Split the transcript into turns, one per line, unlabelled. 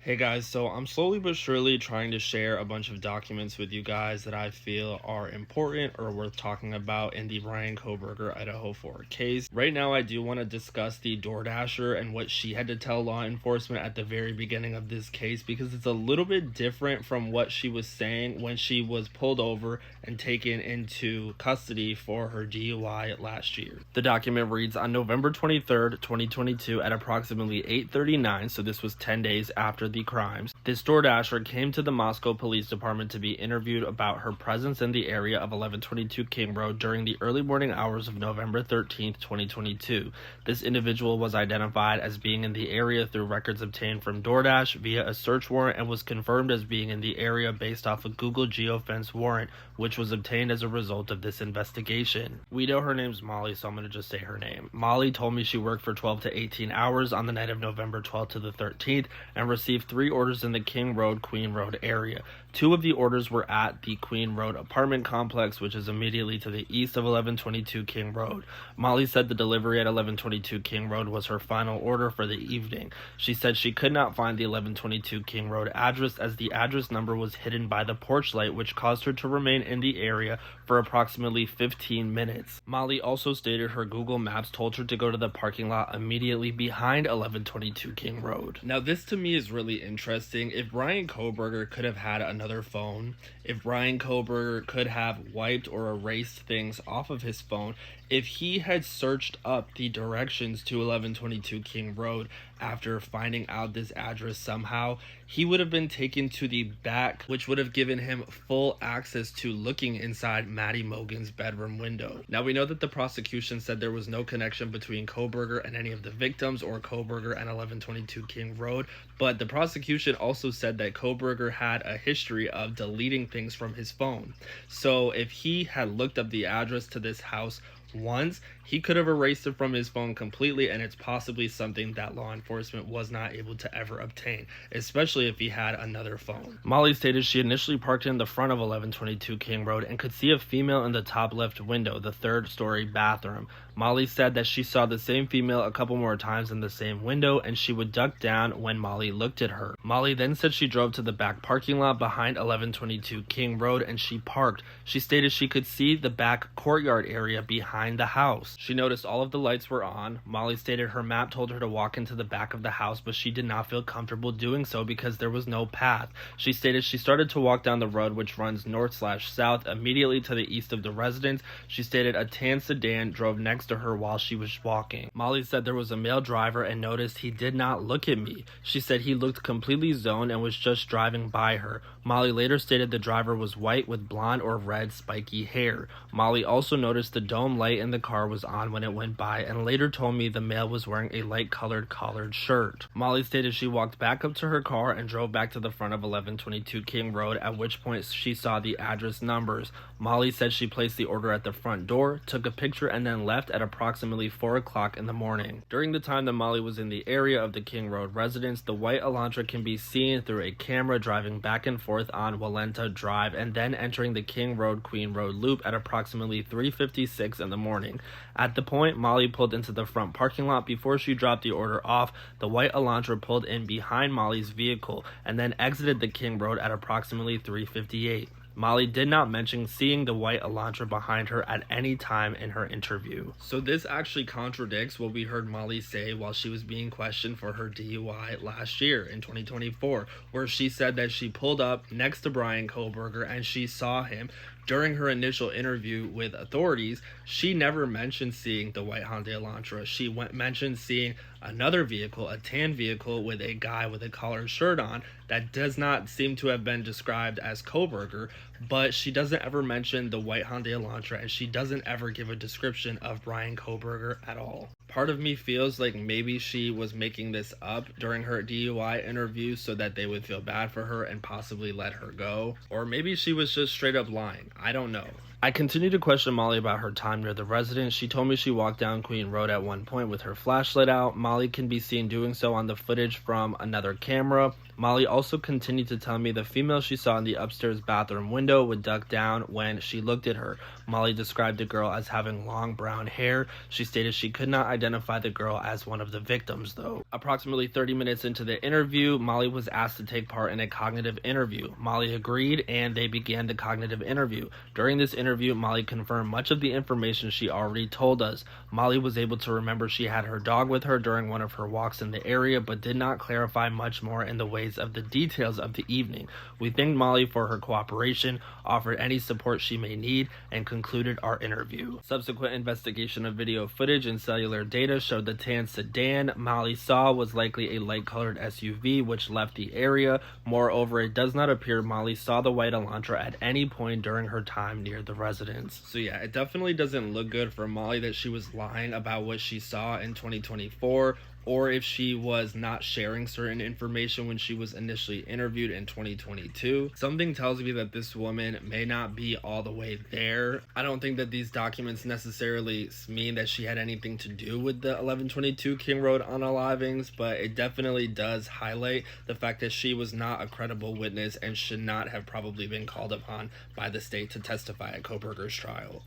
Hey guys, so I'm slowly but surely trying to share a bunch of documents with you guys that I feel are important or worth talking about in the Ryan Koberger Idaho 4 case. Right now, I do want to discuss the DoorDasher and what she had to tell law enforcement at the very beginning of this case because it's a little bit different from what she was saying when she was pulled over and taken into custody for her DUI last year. The document reads, on November 23rd, 2022 at approximately 8:39, so this was 10 days after the crimes, this DoorDasher came to the Moscow Police Department to be interviewed about her presence in the area of 1122 King Road during the early morning hours of November 13th, 2022. This individual was identified as being in the area through records obtained from DoorDash via a search warrant and was confirmed as being in the area based off a Google geofence warrant, which was obtained as a result of this investigation. We know her name's Molly, so I'm going to just say her name. Molly told me she worked for 12 to 18 hours on the night of November 12th to the 13th and received 3 orders in the King Road, Queen Road area. 2 of the orders were at the Queen Road apartment complex, which is immediately to the east of 1122 King Road. Molly said the delivery at 1122 King Road was her final order for the evening. She said she could not find the 1122 King Road address as the address number was hidden by the porch light, which caused her to remain in the area for approximately 15 minutes. Molly also stated her Google Maps told her to go to the parking lot immediately behind 1122 King Road. Now, this to me is really interesting. If Ryan Koberger could have had another phone, if Ryan Koberger could have wiped or erased things off of his phone, if he had searched up the directions to 1122 King Road after finding out this address somehow, he would have been taken to the back, which would have given him full access to looking inside Maddie Mogan's bedroom window. Now, we know that the prosecution said there was no connection between Koberger and any of the victims or Koberger and 1122 King Road, but the prosecution also said that Koberger had a history of deleting things from his phone. So if he had looked up the address to this house once, he could have erased it from his phone completely, and it's possibly something that law enforcement was not able to ever obtain, especially if he had another phone. Molly stated she initially parked in the front of 1122 King Road and could see a female in the top left window, the third-story bathroom. Molly said that she saw the same female a couple more times in the same window, and she would duck down when Molly looked at her. Molly then said she drove to the back parking lot behind 1122 King Road and she parked. She stated she could see the back courtyard area behind the house. She noticed all of the lights were on. Molly stated her map told her to walk into the back of the house, but she did not feel comfortable doing so because there was no path. She stated she started to walk down the road, which runs north/south immediately to the east of the residence. She stated a tan sedan drove next to her while she was walking. Molly said there was a male driver and noticed he did not look at me. She said he looked completely zoned and was just driving by her. Molly later stated the driver was white with blonde or red spiky hair. Molly also noticed the dome light in the car was on when it went by and later told me the male was wearing a light colored collared shirt. Molly stated she walked back up to her car and drove back to the front of 1122 King Road, at which point she saw the address numbers. Molly said she placed the order at the front door, took a picture, and then left at approximately 4 o'clock in the morning. During the time that Molly was in the area of the King Road residence, the white Elantra can be seen through a camera driving back and forth on Walenta Drive and then entering the King Road Queen Road loop at approximately 3:56 in the morning. At the point Molly pulled into the front parking lot before she dropped the order off, the white Elantra pulled in behind Molly's vehicle and then exited the King Road at approximately 3:58. Molly did not mention seeing the white Elantra behind her at any time in her interview. So this actually contradicts what we heard Molly say while she was being questioned for her DUI last year in 2024, where she said that she pulled up next to Brian Koberger and she saw him. During her initial interview with authorities, she never mentioned seeing the white Hyundai Elantra. She mentioned seeing another vehicle, a tan vehicle with a guy with a collared shirt on that does not seem to have been described as Koberger, but she doesn't ever mention the white Hyundai Elantra and she doesn't ever give a description of Brian Koberger at all. Part of me feels like maybe she was making this up during her DUI interview so that they would feel bad for her and possibly let her go. Or maybe she was just straight up lying. I don't know. I continued to question Molly about her time near the residence. She told me she walked down Queen Road at one point with her flashlight out. Molly can be seen doing so on the footage from another camera. Molly also continued to tell me the female she saw in the upstairs bathroom window would duck down when she looked at her. Molly described the girl as having long brown hair. She stated she could not identify the girl as one of the victims, though. Approximately 30 minutes into the interview, Molly was asked to take part in a cognitive interview. Molly agreed, and they began the cognitive interview. During this interview, Molly confirmed much of the information she already told us. Molly was able to remember she had her dog with her during one of her walks in the area, but did not clarify much more in the ways of the details of the evening. We thanked Molly for her cooperation, offered any support she may need, and concluded our interview. Subsequent investigation of video footage and cellular data showed the tan sedan Molly saw was likely a light-colored SUV which left the area. Moreover, it does not appear Molly saw the white Elantra at any point during her time near the residence. So yeah, it definitely doesn't look good for Molly that she was lying about what she saw in 2024, or if she was not sharing certain information when she was initially interviewed in 2022. Something tells me that this woman may not be all the way there. I don't think that these documents necessarily mean that she had anything to do with the 1122 King Road unalivings, but it definitely does highlight the fact that she was not a credible witness and should not have probably been called upon by the state to testify at Kohberger's trial.